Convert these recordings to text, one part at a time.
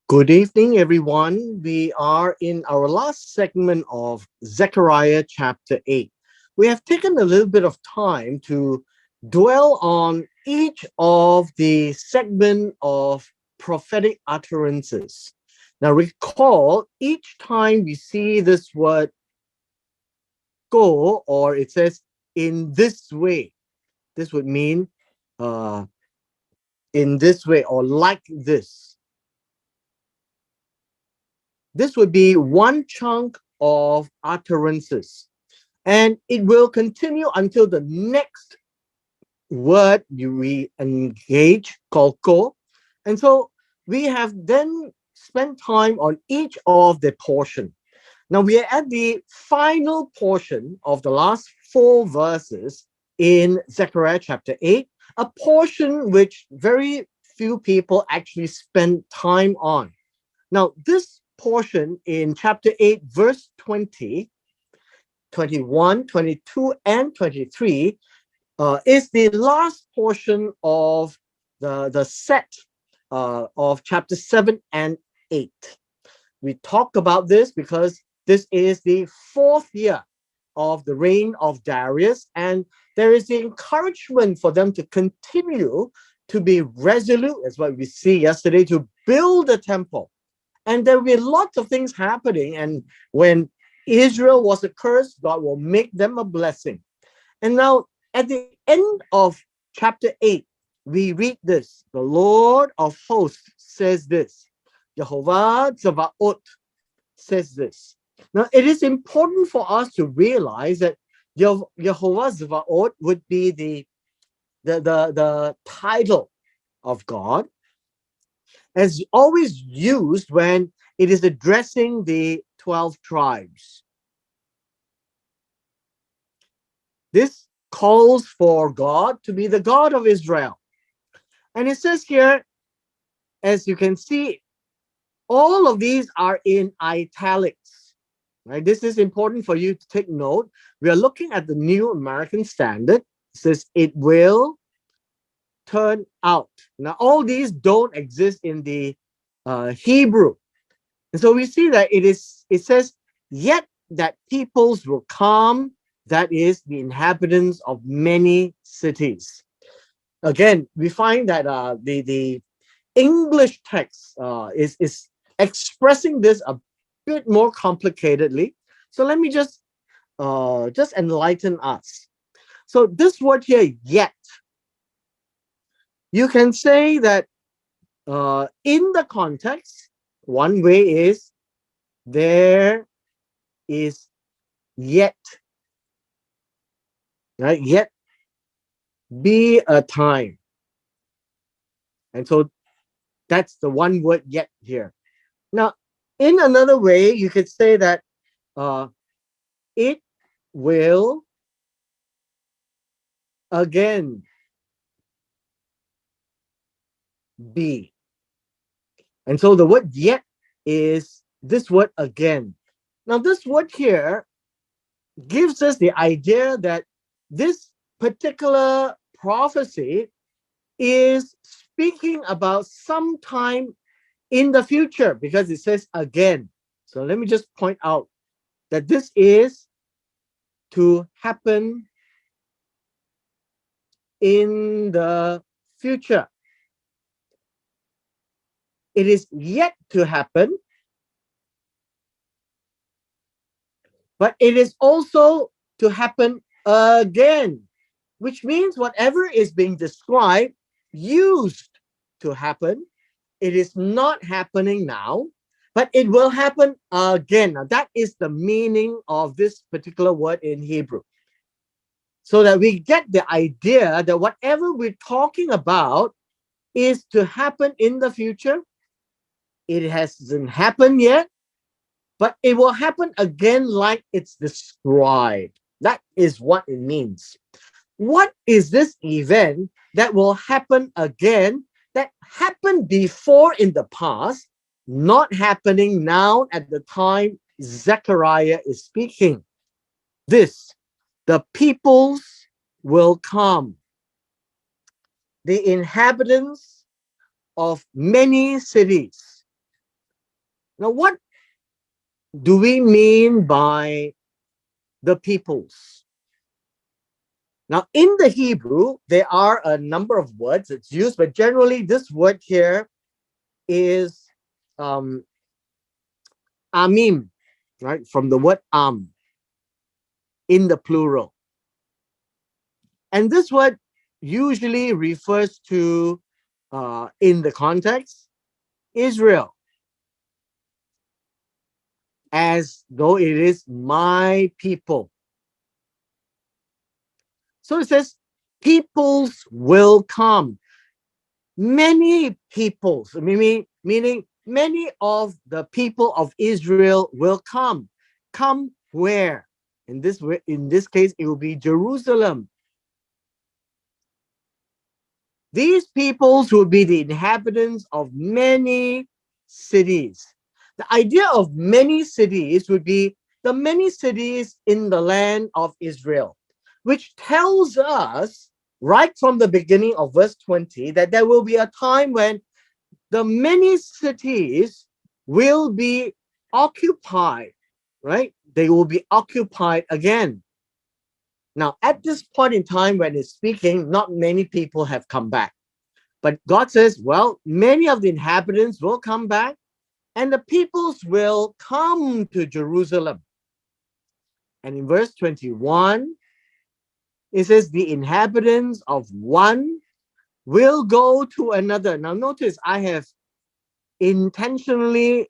Good evening, everyone. We are in our last segment of Zechariah chapter 8. We have taken a little bit of time to dwell on each of the segment of prophetic utterances. Now, recall each time we see this word go, or it says in this way, this would mean uh, in this way or like this. This would be one chunk of utterances, and it will continue until the next word we engage called ko. And so we have then spent time on each of the portion. Now we are at the final portion of the last four verses in Zechariah chapter 8, a portion which very few people actually spend time on. Now, this portion in chapter 8, verse 20, 21, 22, and 23 is the last portion of the set of chapter 7 and 8. We talk about this because this is the fourth year of the reign of Darius, and there is the encouragement for them to continue to be resolute, as what we see yesterday, to build the temple. And there will be lots of things happening. And when Israel was accursed, God will make them a blessing. And now, at the end of chapter 8, we read this. The Lord of hosts says this. Jehovah Zavaot says this. Now, it is important for us to realize that Jehovah Zavaot would be the title of God, as always used when it is addressing the 12 tribes. This calls for God to be the God of Israel. And it says here, as you can see, all of these are in italics. Right? This is important for you to take note. We are looking at the New American Standard. It says it will turn out. Now, all these don't exist in the Hebrew. And so we see that it says, yet that peoples will come, that is, the inhabitants of many cities. Again, we find that the English text is expressing this a bit more complicatedly. So let me just enlighten us. So this word here, yet, you can say that in the context, one way is there is yet, right? Yet be a time. And so that's the one word yet here. Now, in another way, you could say that it will again be. And so the word yet is this word again. Now, this word here gives us the idea that this particular prophecy is speaking about some time in the future, because it says again. So let me just point out that this is to happen in the future. It is yet to happen, but it is also to happen again, which means whatever is being described used to happen. It is not happening now, but it will happen again. Now, that is the meaning of this particular word in Hebrew. So that we get the idea that whatever we're talking about is to happen in the future. It hasn't happened yet, but it will happen again like it's described. That is what it means. What is this event that will happen again, that happened before in the past, not happening now at the time Zechariah is speaking? This, the peoples will come. The inhabitants of many cities. Now, what do we mean by the peoples? Now, in the Hebrew, there are a number of words that's used, but generally this word here is um, amim, right? From the word in the plural. And this word usually refers to, in the context, Israel, as though it is my people. So it says, peoples will come. Many peoples, meaning many of the people of Israel will come. Come where? In this case, it will be Jerusalem. These peoples will be the inhabitants of many cities. The idea of many cities would be the many cities in the land of Israel, which tells us right from the beginning of verse 20 that there will be a time when the many cities will be occupied, right? They will be occupied again. Now, at this point in time when it's speaking, not many people have come back. But God says, well, many of the inhabitants will come back and the peoples will come to Jerusalem. And in verse 21, it says, the inhabitants of one will go to another. Now, notice I have intentionally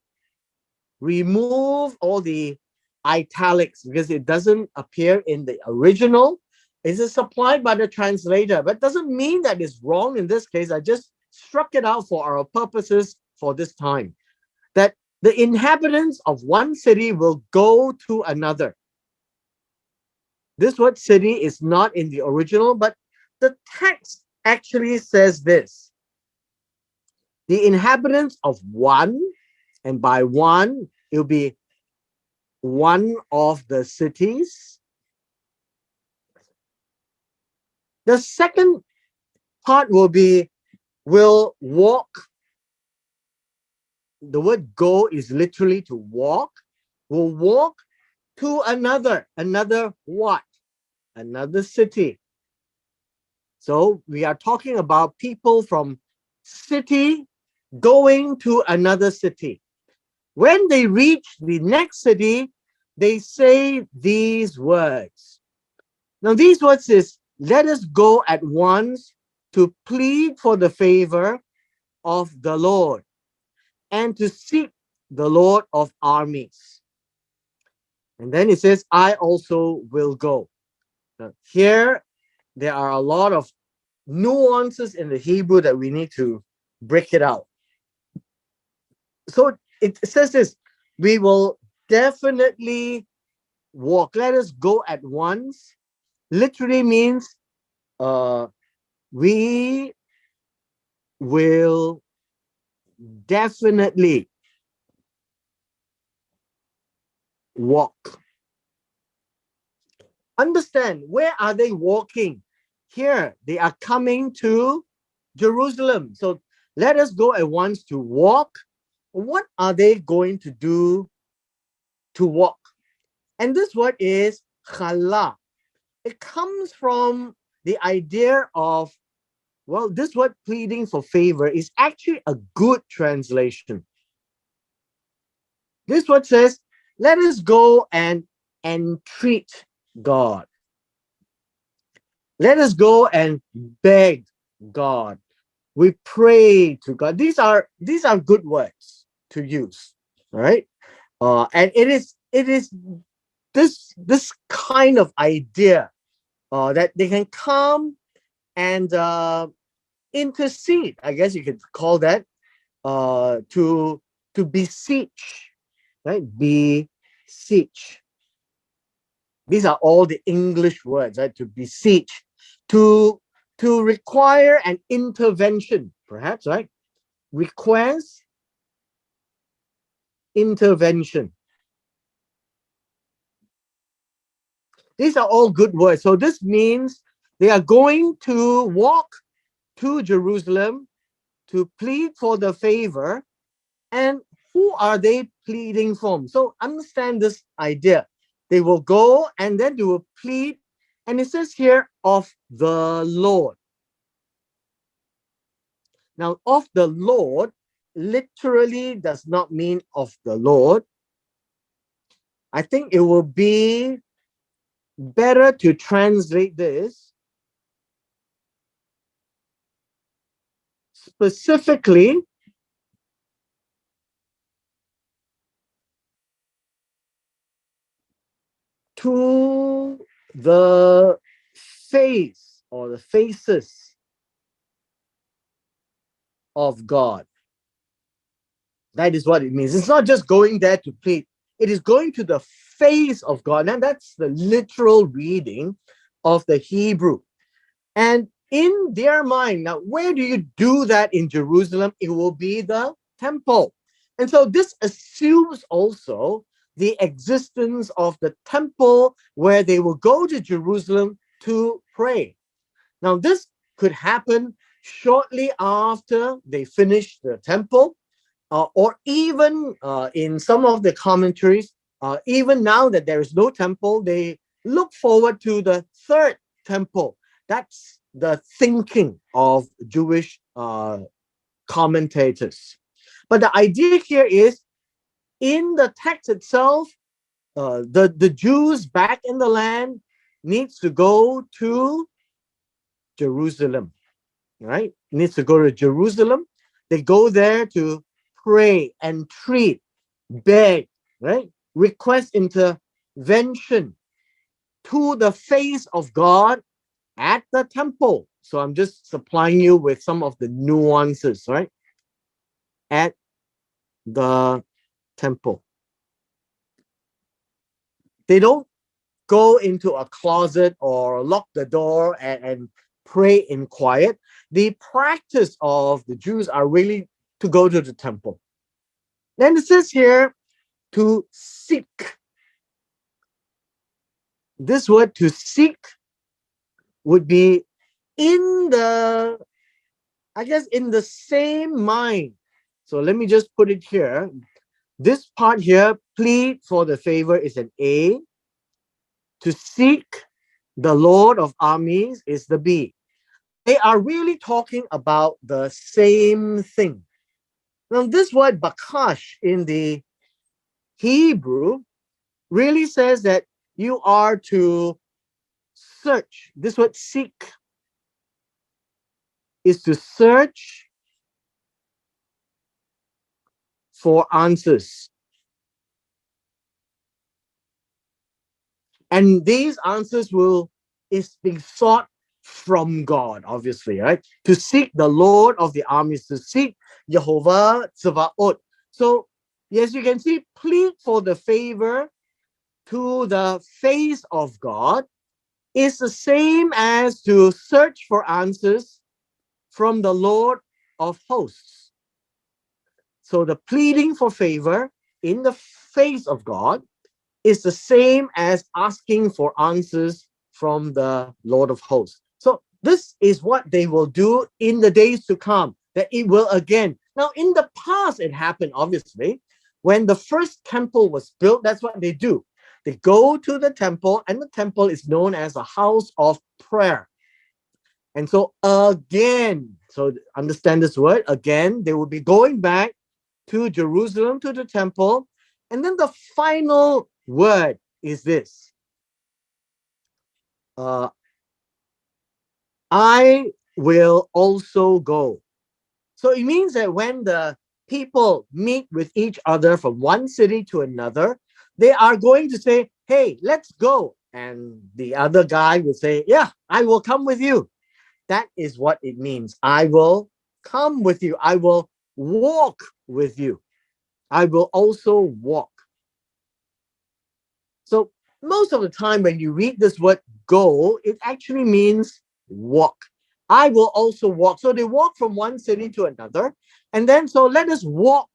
removed all the italics because it doesn't appear in the original. It is supplied by the translator, but doesn't mean that it's wrong in this case. I just struck it out for our purposes for this time. That the inhabitants of one city will go to another. This word city is not in the original, but the text actually says this. The inhabitants of one, and by one, it'll be one of the cities. The second part will walk. The word go is literally to walk. Will walk to another what? Another city. So we are talking about people from city going to another city. When they reach the next city, they say these words. Now, these words is, let us go at once to plead for the favor of the Lord and to seek the Lord of armies. And then it says, I also will go. Now, here, there are a lot of nuances in the Hebrew that we need to break it out. So it says this, we will definitely walk. Let us go at once. Literally means we will definitely walk. Understand, where are they walking? Here, they are coming to Jerusalem. So let us go at once to walk. What are they going to do to walk? And this word is chala. It comes from the idea of, well, this word pleading for favor is actually a good translation. This word says, let us go and entreat God. Let us go and beg God. We pray to God. These are good words to use, right? And it is this kind of idea that they can come and intercede. I guess you could call that to beseech, right? Beseech. These are all the English words, right? To beseech, to require an intervention, perhaps, right? Request, intervention. These are all good words. So this means they are going to walk to Jerusalem to plead for the favor. And who are they pleading form. So understand this idea. They will go and then they will plead. And it says here, of the Lord. Now, of the Lord literally does not mean of the Lord. I think it will be better to translate this specifically to the face or the faces of God. That is what it means. It's not just going there to plead. It is going to the face of God. And that's the literal reading of the Hebrew. And in their mind, now, where do you do that in Jerusalem? It will be the temple. And so this assumes also the existence of the temple where they will go to Jerusalem to pray. Now, this could happen shortly after they finish the temple, or even in some of the commentaries, even now that there is no temple, they look forward to the third temple. That's the thinking of Jewish commentators. But the idea here is, in the text itself, the Jews back in the land needs to go to Jerusalem, right? Needs to go to Jerusalem. They go there to pray, entreat, beg, right? Request intervention to the face of God at the temple. So I'm just supplying you with some of the nuances, right? At the temple. They don't go into a closet or lock the door and pray in quiet. The practice of the Jews are really to go to the temple. Then it says here, to seek. This word to seek would be in the, I guess, in the same mind. So let me just put it here. This part here, plead for the favor, is an A. To seek the Lord of armies is the B. They are really talking about the same thing. Now, this word bakash in the Hebrew really says that you are to search. This word seek is to search for answers. And these answers is being sought from God, obviously, right? To seek the Lord of the armies, to seek Jehovah Tzevaot. So, yes, you can see, plead for the favor to the face of God is the same as to search for answers from the Lord of hosts. So the pleading for favor in the face of God is the same as asking for answers from the Lord of hosts. So this is what they will do in the days to come, that it will again. Now, in the past, it happened, obviously. When the first temple was built, that's what they do. They go to the temple, and the temple is known as a house of prayer. And so again, so understand this word, again, they will be going back to Jerusalem, to the temple. And then the final word is this. I will also go. So it means that when the people meet with each other from one city to another, they are going to say, hey, let's go. And the other guy will say, yeah, I will come with you. That is what it means. I will come with you. I will walk with you. I will also walk. So most of the time when you read this word go, it actually means walk. I will also walk. So they walk from one city to another. And then, so let us walk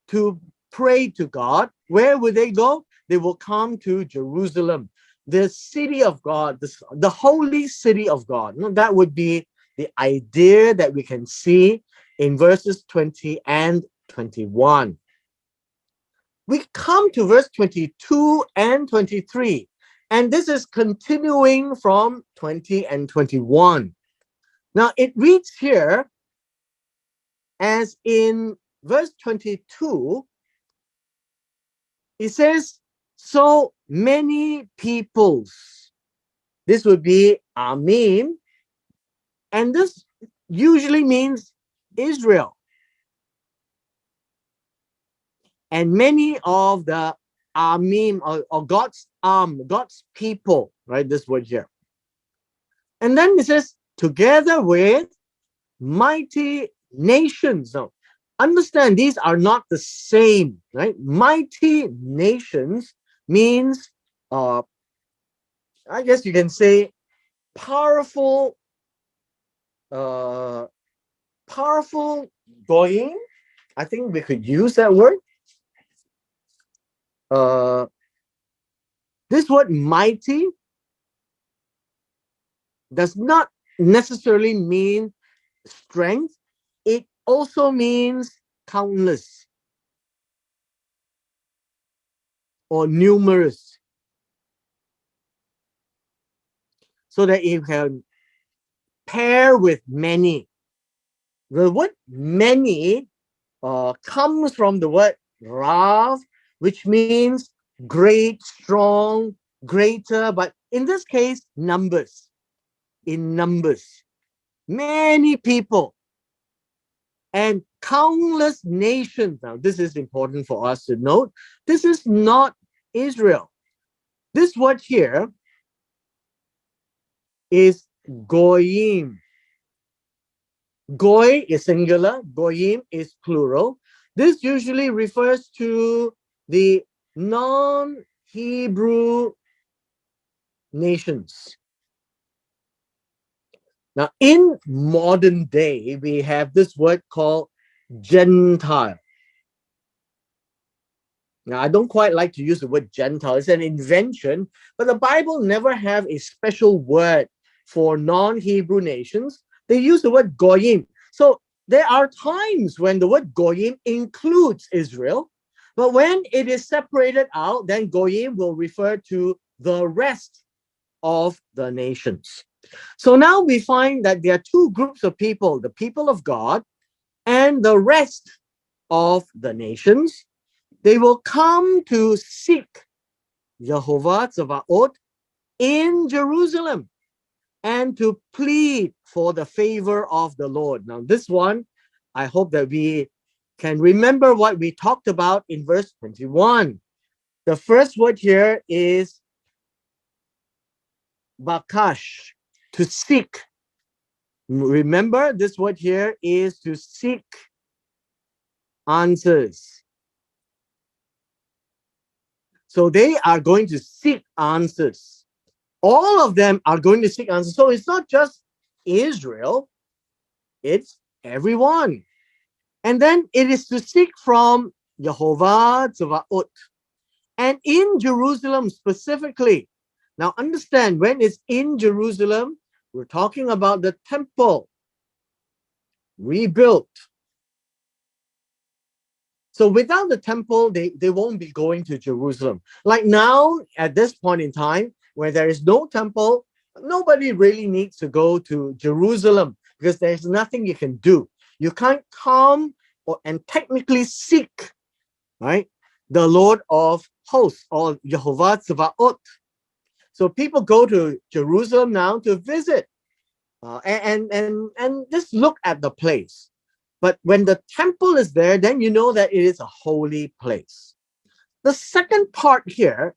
to pray to God. Where will they go? They will come to Jerusalem, the city of God, the holy city of God. Now, that would be the idea that we can see in verses 20 and 21. we come to verse 22 and 23, and this is continuing from 20 and 21. Now it reads here, as in verse 22, it says, so many peoples. This would be Amim, and this usually means Israel. And many of the Amim, or God's God's people, right? This word here. And then it says, together with mighty nations. Now, understand these are not the same, right? Mighty nations means, I guess you can say, powerful, powerful goyim. I think we could use that word. This word mighty does not necessarily mean strength. It also means countless or numerous, so that it can pair with many. The word many comes from the word rav, which means great, strong, greater, but in this case, numbers. In numbers, many people and countless nations. Now, this is important for us to note. This is not Israel. This word here is goyim. Goy is singular, goyim is plural. This usually refers to the non-Hebrew nations. Now, in modern day, we have this word called Gentile. Now, I don't quite like to use the word Gentile. It's an invention, but the Bible never have a special word for non-Hebrew nations. They use the word goyim. So there are times when the word goyim includes Israel, but when it is separated out, then goyim will refer to the rest of the nations. So now we find that there are two groups of people, the people of God and the rest of the nations. They will come to seek Jehovah Tzevaot in Jerusalem and to plead for the favor of the Lord. Now, this one, I hope that we can remember what we talked about in verse 21. The first word here is bakash, to seek. Remember, this word here is to seek answers. So they are going to seek answers. All of them are going to seek answers. So it's not just Israel, it's everyone. And then it is to seek from Jehovah Tzevaot. And in Jerusalem specifically. Now understand, when it's in Jerusalem, we're talking about the temple rebuilt. So without the temple, they won't be going to Jerusalem. Like now, at this point in time, where there is no temple, nobody really needs to go to Jerusalem because there's nothing you can do. You can't come and technically seek, right, the Lord of hosts or Jehovah Tzevaot. So people go to Jerusalem now to visit and just look at the place. But when the temple is there, then you know that it is a holy place. The second part here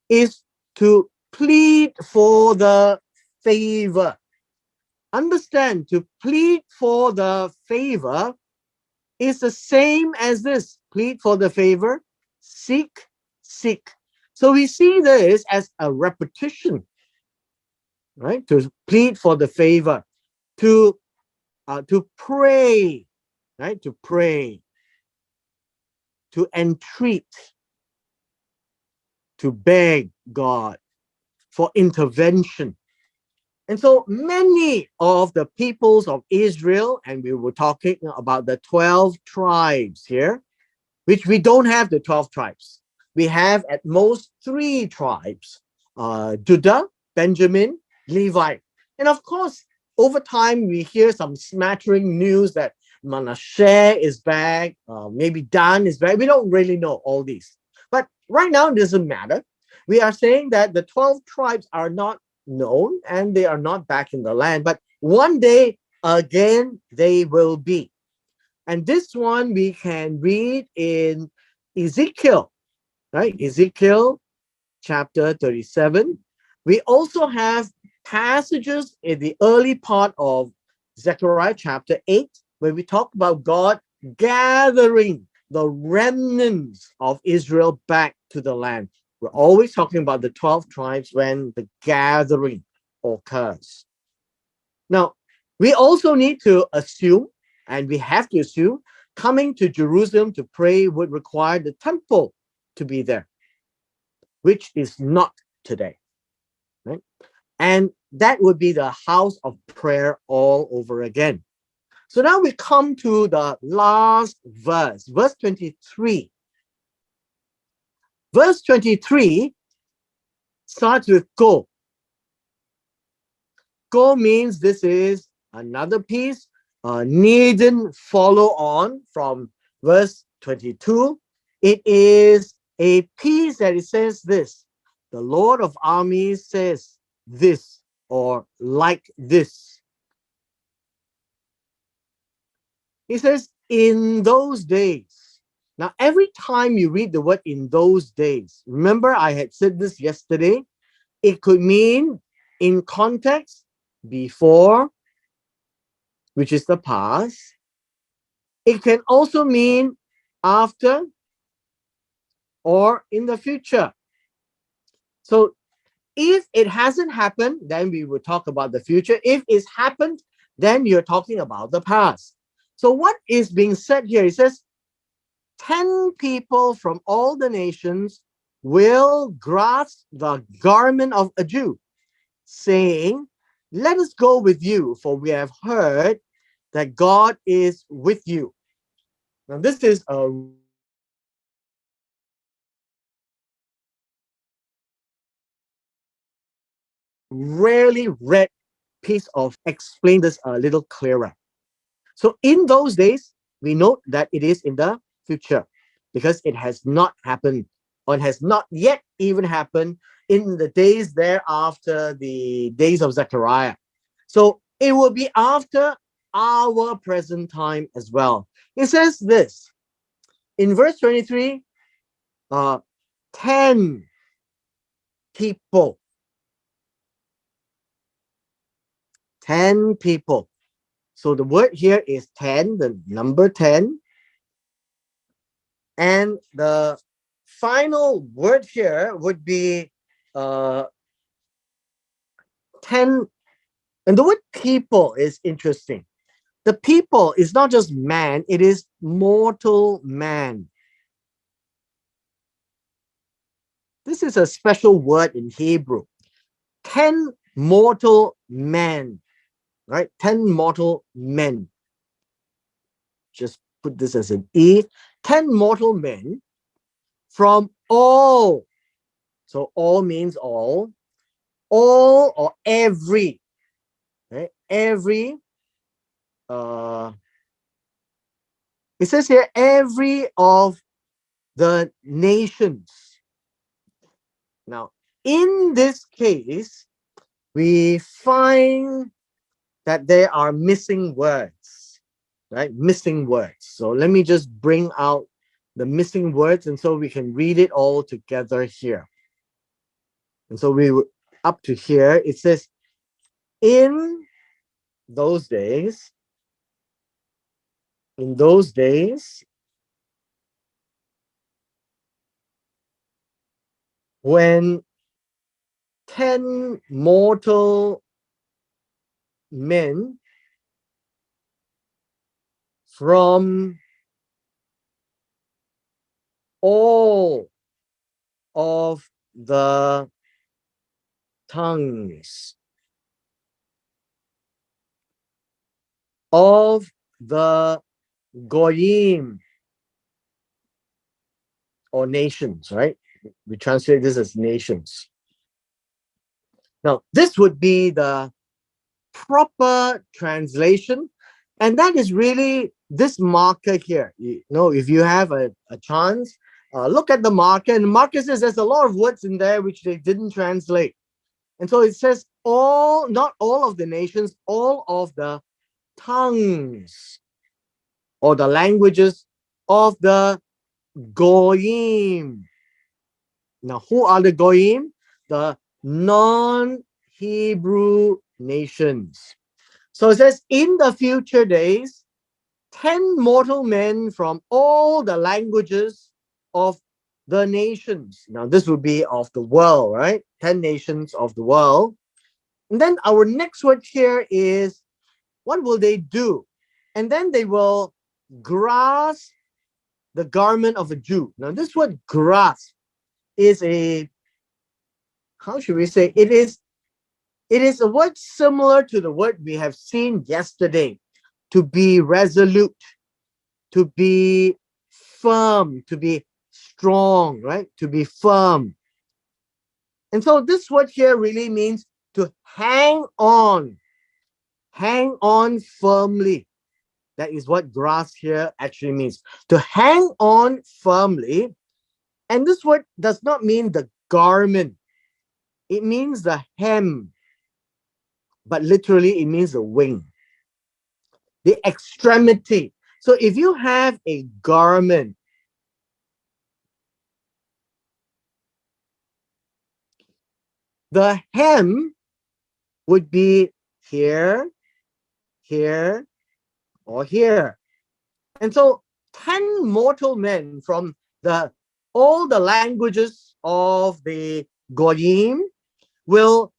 is to plead for the favor. Understand, to plead for the favor is the same as this. Plead for the favor, seek, seek. So we see this as a repetition, right? To plead for the favor, to pray, right? To pray, to entreat, to beg God for intervention. And so many of the peoples of Israel, and we were talking about the 12 tribes here, which we don't have the 12 tribes. We have at most 3 tribes, Judah, Benjamin, Levi. And of course, over time, we hear some smattering news that Manasseh is back, maybe Dan is back. We don't really know all these. But right now, it doesn't matter. We are saying that the 12 tribes are not known and they are not back in the land. But one day, again, they will be. And this one we can read in Ezekiel, right? Ezekiel chapter 37. We also have passages in the early part of Zechariah chapter 8, where we talk about God gathering the remnants of Israel back to the land. We're always talking about the 12 tribes when the gathering occurs. Now, we also need to assume, and we have to assume, coming to Jerusalem to pray would require the temple to be there, which is not today, right? And that would be the house of prayer all over again. So now we come to the last verse, verse 23. Verse 23 starts with go. Go means this is another piece. Needn't follow on from verse 22. It is a piece that it says this. The Lord of armies says this, or like this. He says, in those days. Now, every time you read the word in those days, remember I had said this yesterday, it could mean in context, before, which is the past. It can also mean after or in the future. So if it hasn't happened, then we will talk about the future. If it's happened, then you're talking about the past. So what is being said here? It says, 10 people from all the nations will grasp the garment of a Jew, saying, let us go with you, for we have heard that God is with you. Now, this is a rarely read piece of explain this a little clearer. So in those days, we note that it is in the future because it has not happened or it has not yet even happened in the days thereafter the days of Zechariah. So it will be after our present time as well. It says this in verse 23, 10 people. 10 people. So the word here is 10, the number 10. And the final word here would be 10. And the word people is interesting. The people is not just man, it is mortal man. This is a special word in Hebrew. 10 mortal men, right? 10 mortal men. Just put this as an E. 10 mortal men from all. So all means all or every, right? Every, it says here, every of the nations. Now, in this case, we find that there are missing words, right? Missing words. So let me just bring out the missing words and so we can read it all together here. And so we were up to here. It says, in those days, when 10 mortal men from all of the tongues of the goyim or nations, right? We translate this as nations. Now, this would be the proper translation. And that is really this marker here. You know, if you have a chance, look at the marker. And the marker says there's a lot of words in there which they didn't translate. And so it says all, not all of the nations, all of the tongues or the languages of the goyim. Now, who are the goyim? The non-Hebrew nations. So it says, in the future days, 10 mortal men from all the languages of the nations. Now, this would be of the world, right? 10 nations of the world. And then our next word here is, what will they do? And then they will grasp the garment of a Jew. Now, this word grasp is a, how should we say? It is a word similar to the word we have seen yesterday, to be resolute, to be firm, to be strong, right? To be firm. And so this word here really means to hang on firmly. That is what grasp here actually means, to hang on firmly. And this word does not mean the garment, it means the hem, but literally it means the wing, the extremity. So if you have a garment, the hem would be here, here, or here. And so 10 mortal men from the all the languages of the goyim will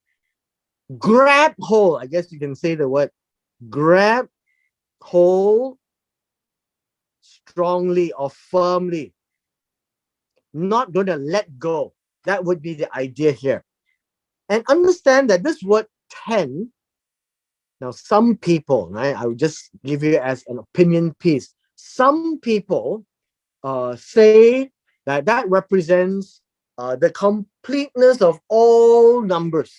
grab hold. I guess you can say the word grab hold strongly or firmly, not going to let go. That would be the idea here. And understand that this word 10, now some people, right, I will just give you as an opinion piece. Some people say that that represents the completeness of all numbers.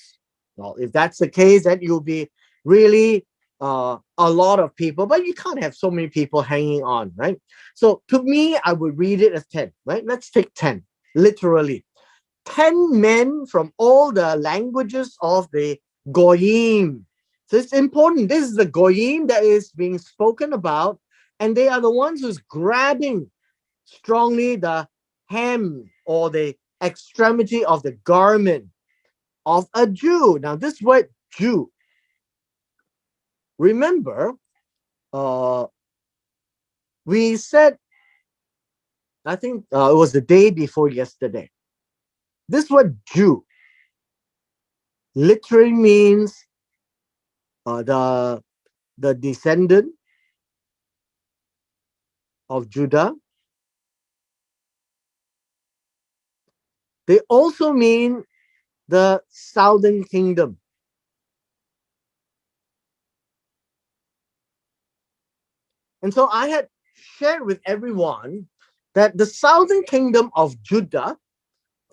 Well, if that's the case, then you'll be really a lot of people, but you can't have so many people hanging on, right? So to me, I would read it as 10, right? Let's take 10, literally. 10 men from all the languages of the goyim. So it's important. This is the goyim that is being spoken about, and they are the ones who's grabbing strongly the hem or the extremity of the garment of a Jew. Now, this word Jew, remember, we said, I think it was the day before yesterday. This word Jew literally means the descendant of Judah. They also mean the southern kingdom. And so I had shared with everyone that the southern kingdom of Judah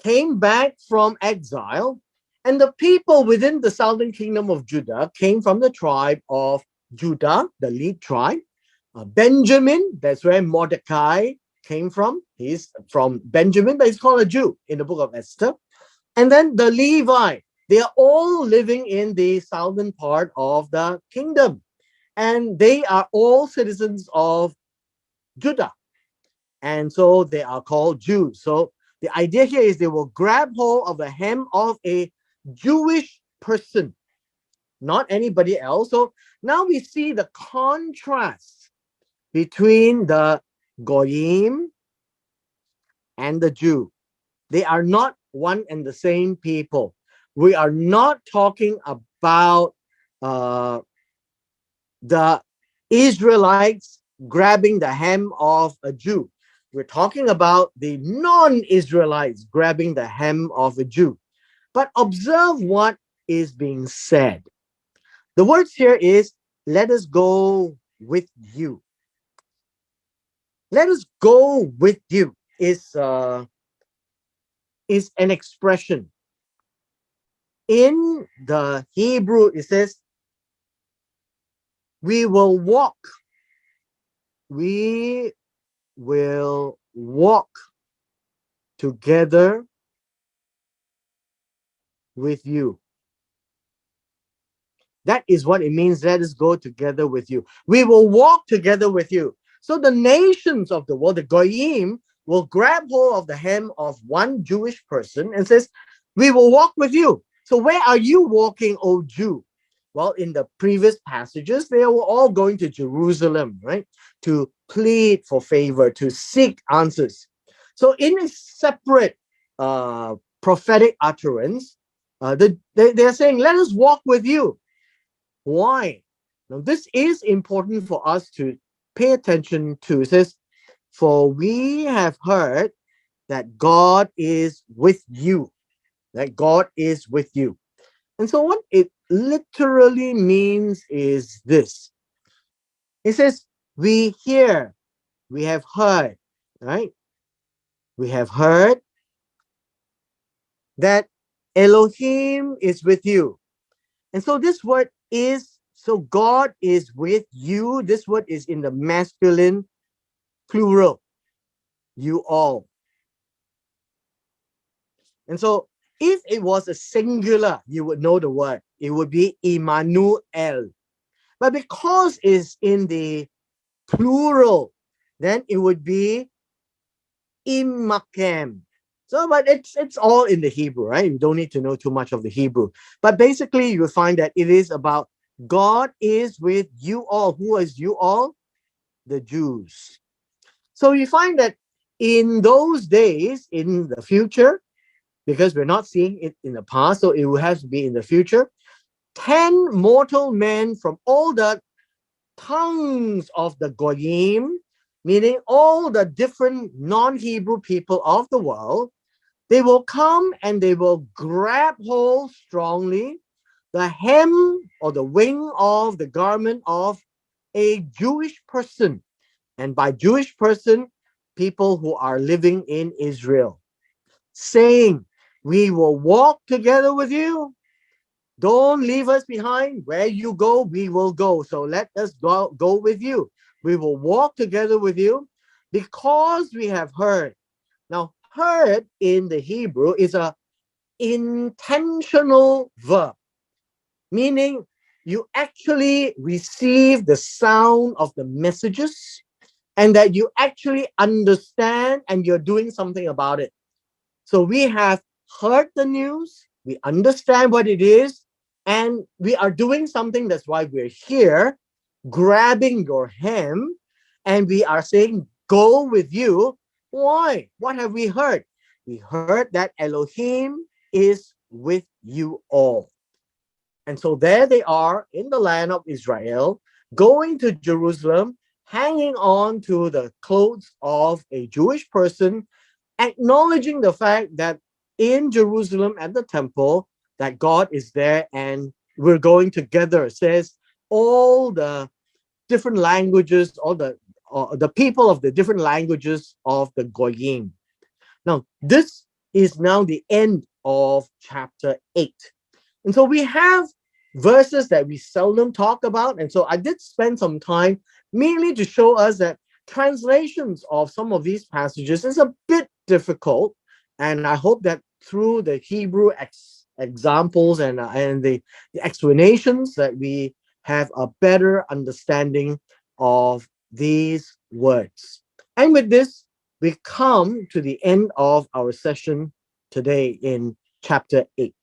came back from exile, and the people within the southern kingdom of Judah came from the tribe of Judah, the lead tribe. Benjamin, that's where Mordecai came from. He's from Benjamin, but he's called a Jew in the book of Esther. And then the Levi, they are all living in the southern part of the kingdom. And they are all citizens of Judah. And so they are called Jews. So the idea here is they will grab hold of the hem of a Jewish person, not anybody else. So now we see the contrast between the goyim and the Jew. They are not one and the same people. We are not talking about the Israelites grabbing the hem of a Jew. We're talking about the non-Israelites grabbing the hem of a Jew. But observe what is being said. The words here is, let us go with you. Let us go with you is is an expression. In the Hebrew, it says, we will walk. We will walk together with you. That is what it means. Let us go together with you. We will walk together with you. So the nations of the world, the goyim, will grab hold of the hem of one Jewish person and says, we will walk with you. So where are you walking, O Jew? Well, in the previous passages, they were all going to Jerusalem, right? To plead for favor, to seek answers. So in a separate prophetic utterance, they're saying, let us walk with you. Why? Now, this is important for us to pay attention to. It says, for we have heard that God is with you, that God is with you. And so what it literally means is this. It says, we hear, we have heard, right? We have heard that Elohim is with you. And so this word is, so God is with you. This word is in the masculine plural, you all. And so if it was a singular, you would know the word. It would be Immanuel. But because it's in the plural, then it would be Immakem. So, but it's all in the Hebrew, right? You don't need to know too much of the Hebrew. But basically, you will find that it is about God is with you all. Who is you all? The Jews. So you find that in those days, in the future, because we're not seeing it in the past, so it will have to be in the future, 10 mortal men from all the tongues of the goyim, meaning all the different non-Hebrew people of the world, they will come and they will grab hold strongly the hem or the wing of the garment of a Jewish person. And by Jewish person, people who are living in Israel, saying, we will walk together with you. Don't leave us behind. Where you go, we will go. So let us go with you. We will walk together with you because we have heard. Now, heard in the Hebrew is a intentional verb, meaning you actually receive the sound of the messages and that you actually understand and you're doing something about it. So we have heard the news, we understand what it is, and we are doing something. That's why we're here, grabbing your hem, and we are saying, go with you. Why? What have we heard? We heard that Elohim is with you all. And so there they are in the land of Israel, going to Jerusalem, hanging on to the clothes of a Jewish person, acknowledging the fact that in Jerusalem at the temple, that God is there and we're going together. It says all the different languages, all the people of the different languages of the goyim. Now, this is now the end of chapter 8. And so we have verses that we seldom talk about. And so I did spend some time mainly to show us that translations of some of these passages is a bit difficult. And I hope that through the Hebrew examples and the explanations that we have a better understanding of these words. And with this, we come to the end of our session today in chapter 8.